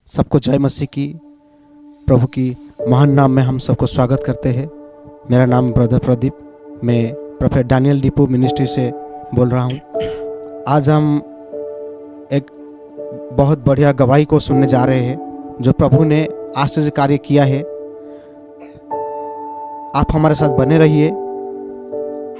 सबको जय मसीह की। प्रभु की महान नाम में हम सबको स्वागत करते हैं। मेरा नाम ब्रदर प्रदीप, मैं प्रोफेट डैनियल डिपो मिनिस्ट्री से बोल रहा हूँ। आज हम एक बहुत बढ़िया गवाही को सुनने जा रहे हैं जो प्रभु ने आश्चर्य कार्य किया है। आप हमारे साथ बने रहिए।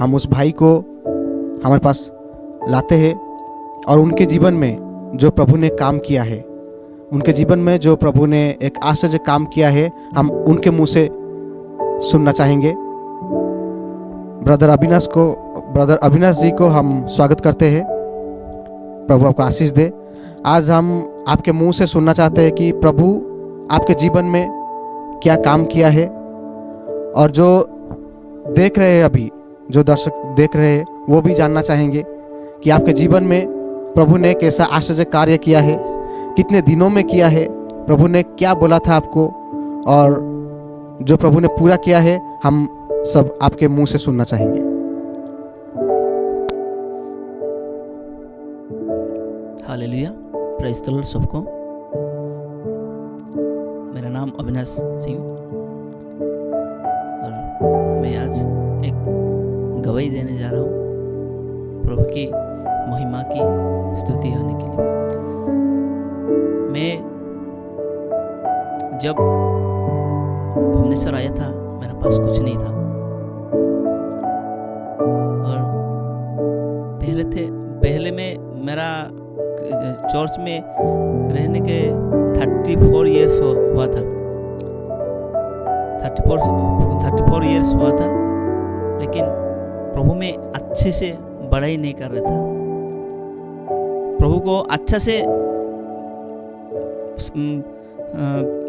हम उस भाई को हमारे पास लाते हैं और उनके जीवन में जो प्रभु ने काम किया है, उनके जीवन में जो प्रभु ने एक आश्चर्य काम किया है, हम उनके मुंह से सुनना चाहेंगे। ब्रदर अविनाश जी को हम स्वागत करते हैं। प्रभु आपको आशीष दे। आज हम आपके मुंह से सुनना चाहते हैं कि प्रभु आपके जीवन में क्या काम किया है, और जो देख रहे हैं, अभी जो दर्शक देख रहे हैं, वो भी जानना चाहेंगे कि आपके जीवन में प्रभु ने कैसा आश्चर्य कार्य किया है, कितने दिनों में किया है, प्रभु ने क्या बोला था आपको, और जो प्रभु ने पूरा किया है, हम सब आपके मुंह से सुनना चाहेंगे। हालेलुया, प्रेज़ द लॉर्ड सबको। मेरा नाम अविनाश सिंह और मैं आज एक गवाही देने जा रहा हूँ प्रभु की महिमा की स्तुति होने के लिए। मैं जब भुवनेश्वर आया था, मेरे पास कुछ नहीं था, और पहले में मेरा चर्च में रहने के 34 इयर्स हुआ था। 34 इयर्स हुआ था, लेकिन प्रभु में अच्छे से बड़ाई नहीं कर रहा था। प्रभु को अच्छा से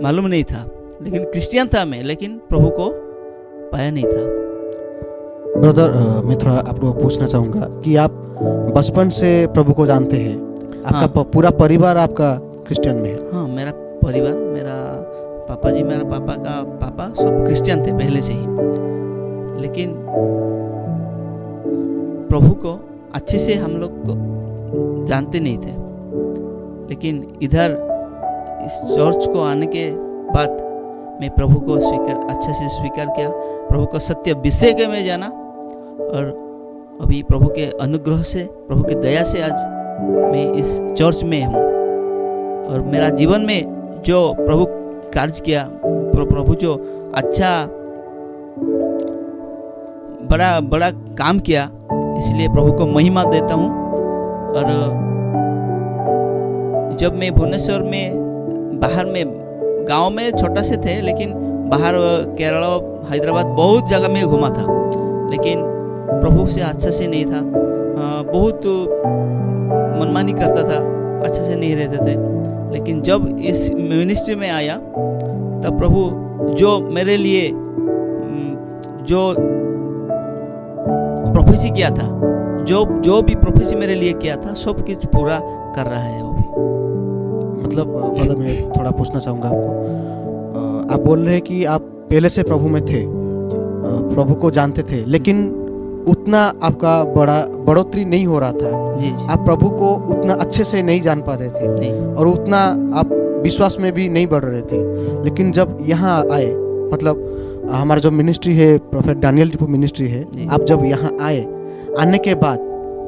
मालूम नहीं था, लेकिन क्रिश्चियन था मैं, लेकिन प्रभु को पाया नहीं था। ब्रदर, मैं थोड़ा आपको पूछना चाहूँगा कि आप बचपन से प्रभु को जानते हैं। आपका पूरा परिवार आपका क्रिश्चियन में है? हाँ, मेरा परिवार, मेरा पापा जी, मेरा पापा का पापा सब क्रिश्चियन थे पहले से ही, लेकिन प्रभु को अच्छे से हम लोग को जानते नहीं थे। लेकिन इधर इस चर्च को आने के बाद मैं प्रभु को अच्छे से स्वीकार किया, प्रभु को सत्य विषय के में जाना, और अभी प्रभु के अनुग्रह से, प्रभु की दया से आज मैं इस चर्च में हूँ। और मेरा जीवन में जो प्रभु कार्य किया, प्रभु जो अच्छा बड़ा काम किया, इसलिए प्रभु को महिमा देता हूँ। और जब मैं भुवनेश्वर में बाहर में गांव में छोटा से थे, लेकिन बाहर केरला, हैदराबाद बहुत जगह में घूमा था, लेकिन प्रभु से अच्छा से नहीं था। बहुत मनमानी करता था, अच्छा से नहीं रहते थे। लेकिन जब इस मिनिस्ट्री में आया, तब प्रभु जो मेरे लिए जो प्रोफेसी किया था, जो भी प्रोफेसी मेरे लिए किया था, सब कुछ पूरा कर रहा है वो भी। मतलब ब्रदर, मैं थोड़ा पूछना चाहूँगा आपको। आप बोल रहे हैं कि आप पहले से प्रभु में थे, प्रभु को जानते थे, लेकिन उतना आपका बढ़ोतरी नहीं हो रहा था। जी। आप प्रभु को उतना अच्छे से नहीं जान पा रहे थे नहीं। और उतना आप विश्वास में भी नहीं बढ़ रहे थे। लेकिन जब यहाँ आए, मतलब हमारा जो मिनिस्ट्री है, प्रोफेट डैनियल डिपो मिनिस्ट्री है, आप जब यहाँ आने के बाद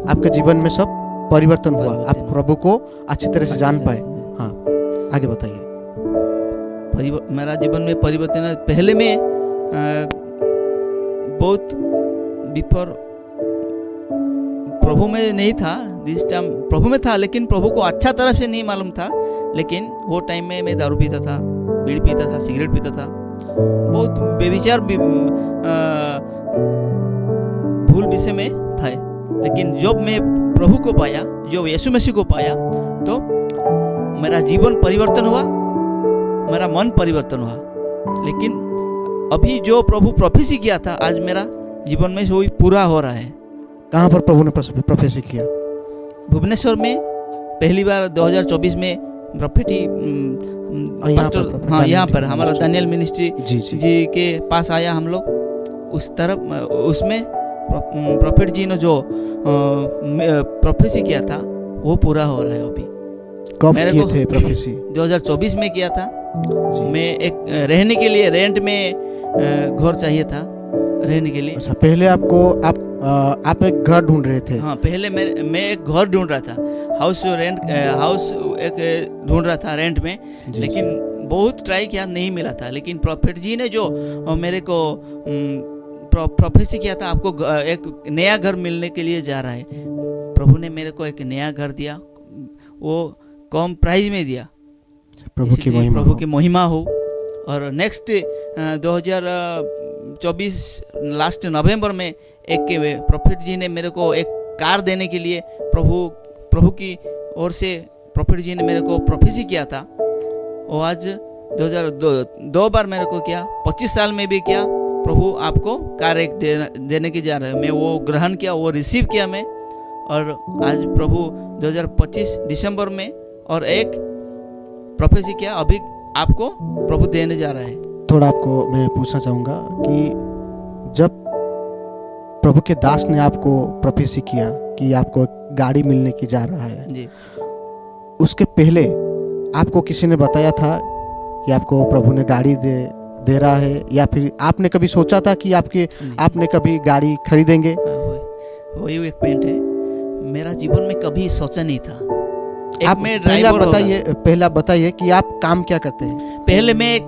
आपके जीवन में सब परिवर्तन हुआ, आप प्रभु को अच्छी तरह से जान पाए। हाँ, आगे बताइए। मेरा जीवन में परिवर्तन है। पहले में बहुत बिफोर प्रभु में नहीं था, दिस टाइम प्रभु में था, लेकिन प्रभु को अच्छा तरह से नहीं मालूम था। लेकिन वो टाइम में मैं दारू पीता था, बीड़ी पीता था, सिगरेट पीता था, बहुत बेविचार भूल विषय में था। लेकिन जब मैं प्रभु को पाया, जो यीशु मसीह को पाया, तो मेरा जीवन परिवर्तन हुआ, मेरा मन परिवर्तन हुआ। लेकिन अभी जो प्रभु प्रोफेसी किया था, आज मेरा जीवन में वही पूरा हो रहा है। कहाँ पर प्रभु ने प्रोफेसी किया? भुवनेश्वर में पहली बार 2024 में प्रोफेटी पास्टर, हाँ, यहाँ पर हमारा डैनियल मिनिस्ट्री जी के पास आया हम लोग। उस तरफ उसमें प्रोफेट जी ने जो प्रोफेसी किया था, वो पूरा हो रहा है अभी। कब मेरे किए को थे प्रोफेसी? 2024 में किया था। जी। मैं एक रहने के लिए रेंट में घर चाहिए था रहने के लिए। अच्छा, पहले आप एक घर ढूंढ रहे थे। हाँ, पहले मैं एक घर ढूंढ रहा था, हाउस एक ढूंढ रहा था रेंट में। जी, लेकिन बहुत ट्राई किया, नहीं मिला था। लेकिन प्रॉफिट जी ने जो मेरे को प्रोफेसी किया था, आपको एक नया घर मिलने के लिए जा रहा है। प्रभु ने मेरे को एक नया घर दिया, वो कम प्राइस में दिया। प्रभु की महिमा प्रभु हो। की महिमा हो। और नेक्स्ट 2024 लास्ट नवंबर में एक प्रॉफिट जी ने मेरे को एक कार देने के लिए प्रभु की ओर से प्रॉफिट जी ने मेरे को प्रोफेसी किया था। वो आज 2002 बार मेरे को किया, 25 साल में भी किया। प्रभु आपको कार एक देने की जा रहा है। मैं वो ग्रहण किया, वो रिसीव किया मैं। और आज प्रभु 2025 दिसंबर में और एक प्रोफेसी किया, अभी आपको प्रभु देने जा रहा है। थोड़ा आपको मैं पूछना चाहूँगा कि जब प्रभु के दास ने आपको प्रोफेसी किया कि आपको गाड़ी मिलने की जा रहा है जी, उसके पहले आपको किसी ने बताया था कि आपको प्रभु ने गाड़ी दे रहा है, या फिर आपने कभी सोचा था कि आपने कभी गाड़ी खरीदेंगे? वही एक पॉइंट है। मेरा जीवन में कभी सोचा नहीं था। आप पहला बताइए कि आप काम क्या करते हैं? पहले मैं एक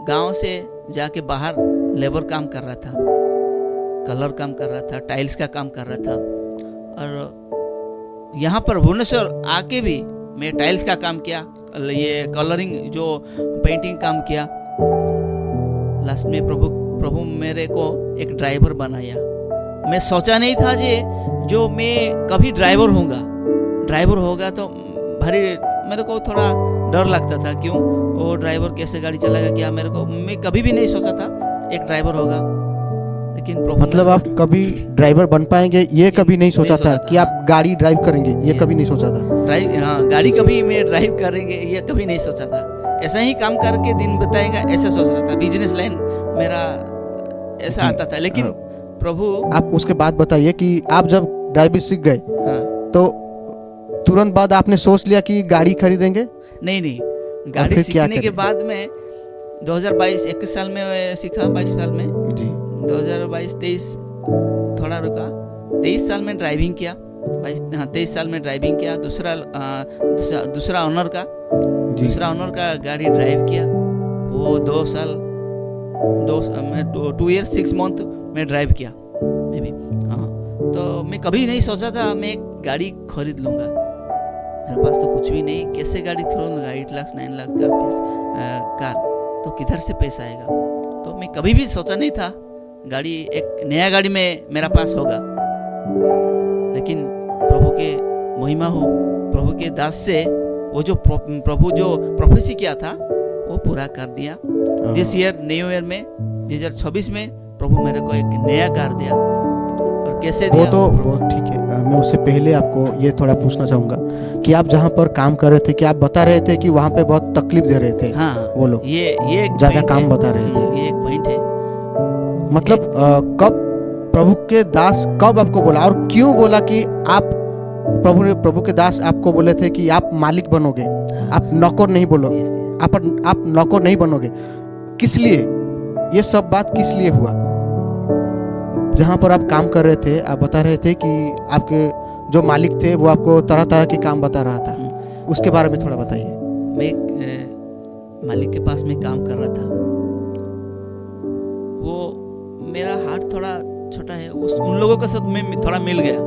गांव से जाके बाहर लेबर काम कर रहा था, कलर काम कर रहा था, टाइल्स का काम कर रहा था। और यहाँ पर भुवनेश्वर आके भी मैं टाइल्स का काम किया, ये कलरिंग जो पेंटिंग काम किया। लास्ट में प्रभु मेरे को एक ड्राइवर बनाया। मैं सोचा नहीं था जो मैं कभी ड्राइवर होगा तो भारी मेरे को थोड़ा डर लगता था। क्यों, वो ड्राइवर कैसे गाड़ी चलाएगा, क्या मैं कभी भी नहीं सोचा था एक ड्राइवर होगा। लेकिन मतलब आप कभी ड्राइवर बन पाएंगे ये कभी नहीं सोचा था कि आप गाड़ी ड्राइव करेंगे, ये कभी नहीं सोचा था? गाड़ी कभी मैं ड्राइव करेंगे ये कभी नहीं सोचा था। ऐसा ही काम करके दिन बताएगा ऐसा सोच रहा था। बिजनेस लाइन मेरा ऐसा आता था। लेकिन प्रभु, आप उसके बाद बताइए कि आप जब ड्राइविंग सीख गए तो तुरंत बाद आपने सोच लिया कि गाड़ी खरीदेंगे? नहीं, गाड़ी सीखने के बाद में 2022 21 साल में सीखा, 22 साल में जी, 2022-23 थोड़ा रुका, 23 साल में ड्राइविंग किया, 23 साल में ड्राइविंग किया। दूसरा ऑनर का गाड़ी ड्राइव किया। वो 2 ईयर 6 मंथ में ड्राइव किया मे बी। हाँ, तो मैं कभी नहीं सोचा था मैं एक गाड़ी खरीद लूँगा। मेरे पास तो कुछ भी नहीं, कैसे गाड़ी खरीदूँगा? 8 लाख 9 लाख का कार, तो किधर से पैसा आएगा? तो मैं कभी भी सोचा नहीं था गाड़ी, एक नया गाड़ी में मेरा पास होगा। लेकिन प्रभु के महिमा हो, प्रभु के दास से वो जो प्रभु जो प्रोफेसी किया था वो पूरा कर दिया। दिस ईयर न्यू ईयर में 2026 में प्रभु मेरे को एक नया कार दिया। और कैसे दिया? वो ठीक है। मैं उससे पहले आपको ये थोड़ा पूछना चाहूँगा कि आप जहाँ पर काम कर रहे थे, कि आप बता रहे थे कि वहाँ पे बहुत तकलीफ दे रहे थे। हाँ, वो लोग ये ज़्यादा काम बता रहे थे। ये एक पॉइंट है। मतलब कब प्रभु के दास कब आपको बोला और क्यों बोला कि आप प्रभु के दास आपको बोले थे कि आप मालिक बनोगे? हाँ, आप नौकर नहीं बोलोगे, आप नौकर नहीं बनोगे? किस लिए ये सब बात किस लिए हुआ? जहाँ पर आप काम कर रहे थे, आप बता रहे थे कि आपके जो मालिक थे वो आपको तरह तरह के काम बता रहा था, उसके बारे में थोड़ा बताइए। मैं एक मालिक के पास में काम कर रहा था। वो मेरा हाथ थोड़ा छोटा है, उन लोगों के साथ मैं थोड़ा मिल गया,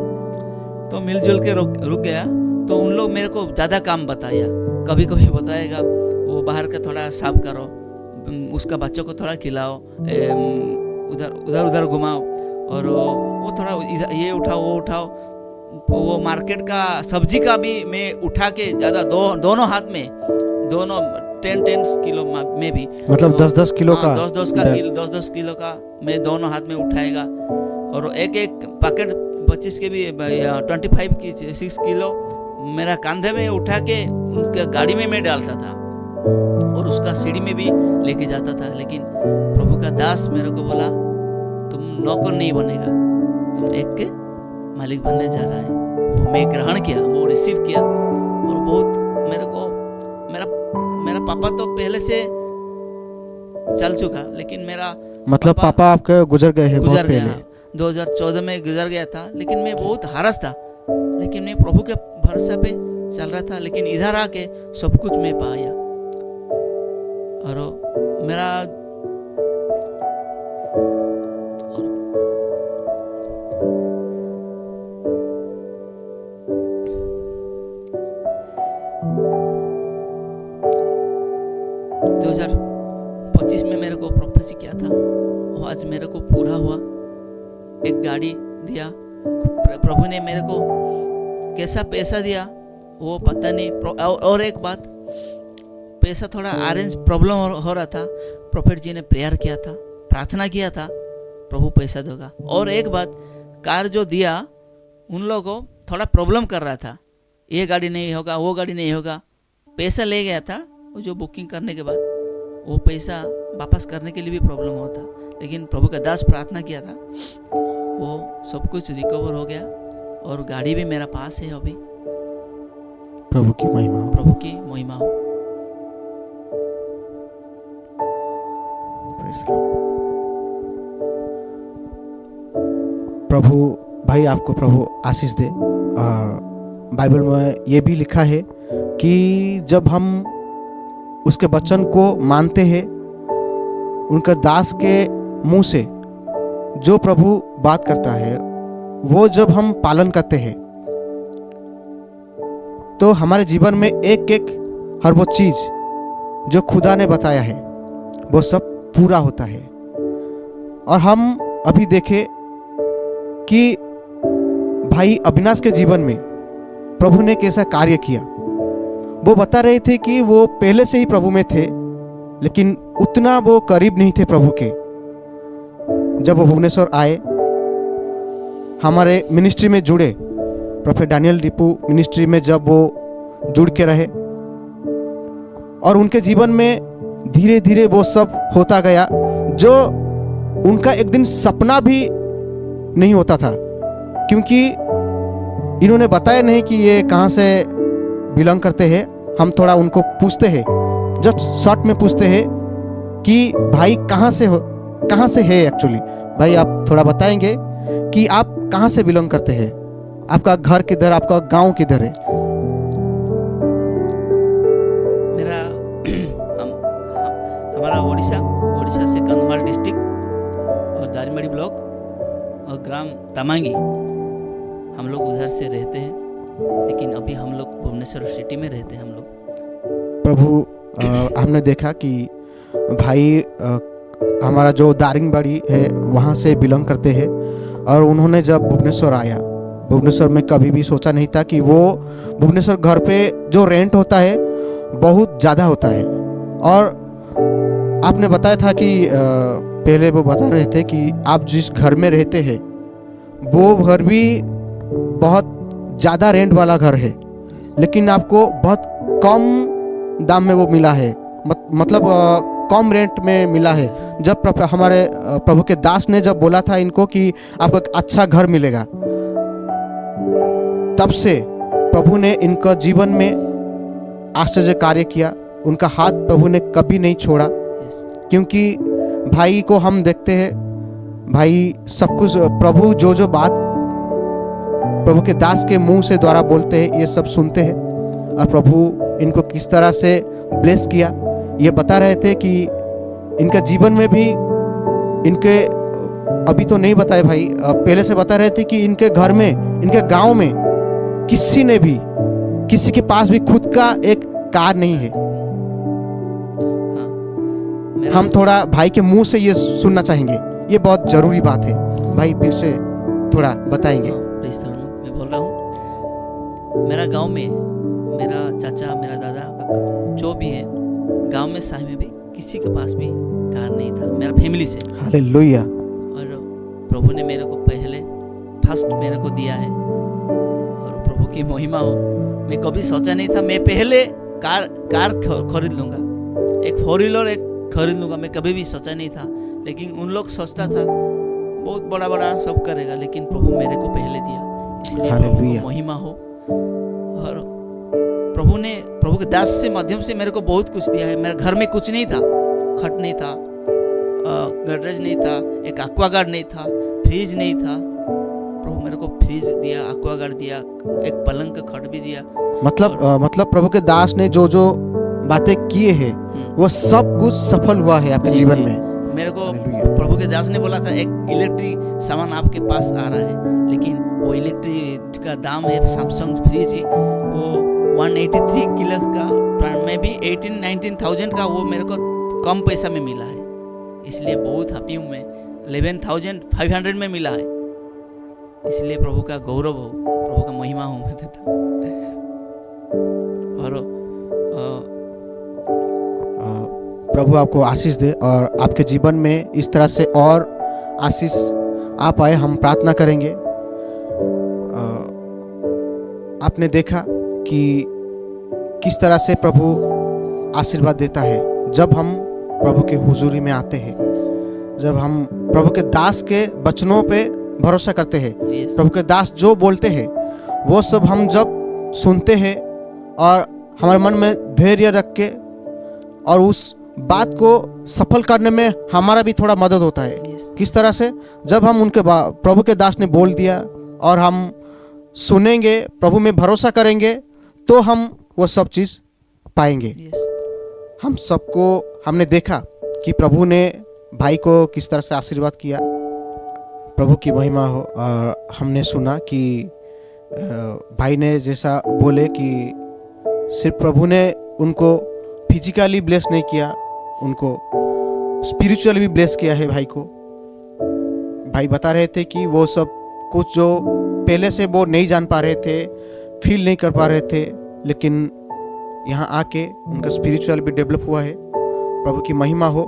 तो मिलजुल के रुक गया। तो उन लोग मेरे को ज़्यादा काम बताया। कभी कभी बताएगा वो बाहर का थोड़ा साफ करो, उसका बच्चों को थोड़ा खिलाओ, उधर घुमाओ, और वो थोड़ा ये उठाओ वो उठाओ। वो मार्केट का सब्जी का भी मैं उठा के ज़्यादा दोनों हाथ में, दोनों 10 किलो में भी, मतलब 10 किलो का, 10 किलो का मैं दोनों हाथ में उठाएगा। और एक पैकेट 25 के भी 25 की 6 किलो मेरा कंधे में उठा के उनके गाड़ी में मैं डालता था और उसका सीढ़ी में भी लेके जाता था। लेकिन प्रभु का दास मेरे को बोला, तुम नौकर नहीं बनेगा, तुम एक मालिक बनने जा रहा है। वो मैं ग्रहण किया, वो रिसीव किया। और बहुत मेरे को मेरा मेरा पापा तो पहले से चल चुका, लेकिन मेरा मतलब पापा आपके गुजर गए हैं बहुत गुजर गया, पहले। 2014 में गुजर गया था। लेकिन मैं बहुत हरास था, लेकिन मैं प्रभु के भरोसे पे चल रहा था। लेकिन इधर आके सब कुछ मैं पाया। और मेरा दो 2025 में मेरे को प्रोफेसी किया था, वो आज मेरे को पूरा हुआ। एक गाड़ी दिया प्रभु ने मेरे को, कैसा पैसा दिया वो पता नहीं। और एक बात, पैसा थोड़ा अरेंज प्रॉब्लम हो रहा था। प्रोफेट जी ने प्रेयर किया था, प्रार्थना किया था, प्रभु पैसा देगा। और एक बात, कार जो दिया उन लोगों को थोड़ा प्रॉब्लम कर रहा था, ये गाड़ी नहीं होगा, वो गाड़ी नहीं होगा। पैसा ले गया था, वो जो बुकिंग करने के बाद वो पैसा वापस करने के लिए भी प्रॉब्लम होता। लेकिन प्रभु का दास प्रार्थना किया था, वो सब कुछ रिकवर हो गया और गाड़ी भी मेरा पास है अभी। प्रभु की महिमा हो। प्रभु की महिमा हो। प्रभु भाई आपको प्रभु आशीष दे। और बाइबल में ये भी लिखा है कि जब हम उसके वचन को मानते हैं, उनका दास के मुंह से जो प्रभु बात करता है वो जब हम पालन करते हैं, तो हमारे जीवन में एक एक हर वो चीज जो खुदा ने बताया है वो सब पूरा होता है। और हम अभी देखें कि भाई अविनाश के जीवन में प्रभु ने कैसा कार्य किया। वो बता रहे थे कि वो पहले से ही प्रभु में थे, लेकिन उतना वो करीब नहीं थे प्रभु के। जब वो भुवनेश्वर आए, हमारे मिनिस्ट्री में जुड़े, प्रोफेट डैनियल रिपू मिनिस्ट्री में जब वो जुड़ के रहे, और उनके जीवन में धीरे धीरे वो सब होता गया जो उनका एक दिन सपना भी नहीं होता था। क्योंकि इन्होंने बताया नहीं कि ये कहाँ से बिलोंग करते हैं। हम थोड़ा उनको पूछते हैं, जस्ट शॉर्ट में पूछते हैं कि भाई कहाँ से है एक्चुअली। भाई आप थोड़ा बताएंगे कि आप कहाँ से बिलोंग करते हैं, आपका घर किधर, आपका गांव किधर है? मेरा हमारा उड़ीसा से कंधमाल डिस्ट्रिक्ट और दारिमबाड़ी ब्लॉक और ग्राम तामांगी, हम लोग उधर से रहते हैं। लेकिन अभी हम लोग भुवनेश्वर सिटी में रहते हैं हम लोग। प्रभु हमने देखा कि भाई हमारा जो दारिंगबाड़ी है वहाँ से बिलोंग करते हैं, और उन्होंने जब भुवनेश्वर आया, भुवनेश्वर में कभी भी सोचा नहीं था कि वो भुवनेश्वर घर पे जो रेंट होता है बहुत ज़्यादा होता है। और आपने बताया था कि पहले वो बता रहे थे कि आप जिस घर में रहते हैं वो घर भी बहुत ज़्यादा रेंट वाला घर है, लेकिन आपको बहुत कम दाम में वो मिला है, मतलब कम रेंट में मिला है। जब हमारे प्रभु के दास ने जब बोला था इनको कि आपको एक अच्छा घर मिलेगा, तब से प्रभु ने इनका जीवन में आश्चर्य कार्य किया। उनका हाथ प्रभु ने कभी नहीं छोड़ा, क्योंकि भाई को हम देखते हैं, भाई सब कुछ प्रभु जो बात प्रभु के दास के मुंह से द्वारा बोलते हैं ये सब सुनते हैं। और प्रभु इनको किस तरह से ब्लेस किया ये बता रहे थे कि इनका जीवन में भी, इनके अभी तो नहीं बताए भाई, पहले से बता रहे थे कि इनके घर में, इनके गांव में किसी के पास भी खुद का एक कार नहीं है। हम थोड़ा भाई के मुंह से ये सुनना चाहेंगे, ये बहुत जरूरी बात है। भाई फिर से थोड़ा बताएंगे। मैं बोल रहा हूँ, मेरा गांव में मेरा चाचा, मेरा दादा, जो भी है गांव में साही में भी किसी के पास भी कार नहीं था मेरा फैमिली से। हालेलुया। और प्रभु ने मेरे को पहले फर्स्ट मेरे को दिया है, और प्रभु की महिमा हो। मैं कभी सोचा नहीं था मैं पहले कार खरीद लूँगा, एक 4 व्हीलर एक खरीद लूँगा, मैं कभी भी सोचा नहीं था। लेकिन उन लोग सोचता था बहुत बड़ा सब करेगा, लेकिन प्रभु मेरे को पहले दिया, इसलिए प्रभु को महिमा हो। और प्रभु के दास से माध्यम से मेरे को बहुत कुछ दिया है। मेरे घर में कुछ नहीं था, खट नहीं था, गडरेज नहीं था, एक एक्वागार्ड नहीं था, फ्रिज नहीं था। प्रभु मेरे को फ्रिज दिया, एक्वागार्ड दिया, एक पलंग का खट भी दिया। मतलब प्रभु के दास ने जो जो बातें किए हैं वो सब कुछ सफल हुआ है आपके जीवन में। मेरे को हालेलुया। प्रभु के दास ने बोला था एक इलेक्ट्रिक सामान आपके पास आ रहा है, लेकिन वो इलेक्ट्रिक का दाम है, सैमसंग फ्रिज है, वो 183 किलो का, में भी 18-19,000 का, वो मेरे को कम पैसा में मिला है। इसलिए बहुत हैप्पी हूँ मैं। 11,500 में मिला है, इसलिए प्रभु का गौरव हो, प्रभु का महिमा हो मैं देता। और प्रभु आपको आशीष दे और आपके जीवन में इस तरह से और आशीष आ पाए, हम प्रार्थना करेंगे। आपने देखा कि किस तरह से प्रभु आशीर्वाद देता है जब हम प्रभु के हुजूरी में आते हैं, जब हम प्रभु के दास के वचनों पे भरोसा करते हैं। प्रभु के दास जो बोलते हैं वो सब हम जब सुनते हैं और हमारे मन में धैर्य रख के और उस बात को सफल करने में हमारा भी थोड़ा मदद होता है। किस तरह से, जब हम उनके प्रभु के दास ने बोल दिया और हम सुनेंगे, प्रभु में भरोसा करेंगे, तो हम वो सब चीज़ पाएंगे। हम सबको हमने देखा कि प्रभु ने भाई को किस तरह से आशीर्वाद किया। प्रभु की महिमा हो। और हमने सुना कि भाई ने जैसा बोले कि सिर्फ प्रभु ने उनको फिजिकली ब्लेस नहीं किया, उनको स्पिरिचुअली भी ब्लेस किया है भाई को। भाई बता रहे थे कि वो सब कुछ जो पहले से वो नहीं जान पा रहे थे, फील नहीं कर पा रहे थे, लेकिन यहाँ आके उनका स्पिरिचुअल भी डेवलप हुआ है। प्रभु की महिमा हो।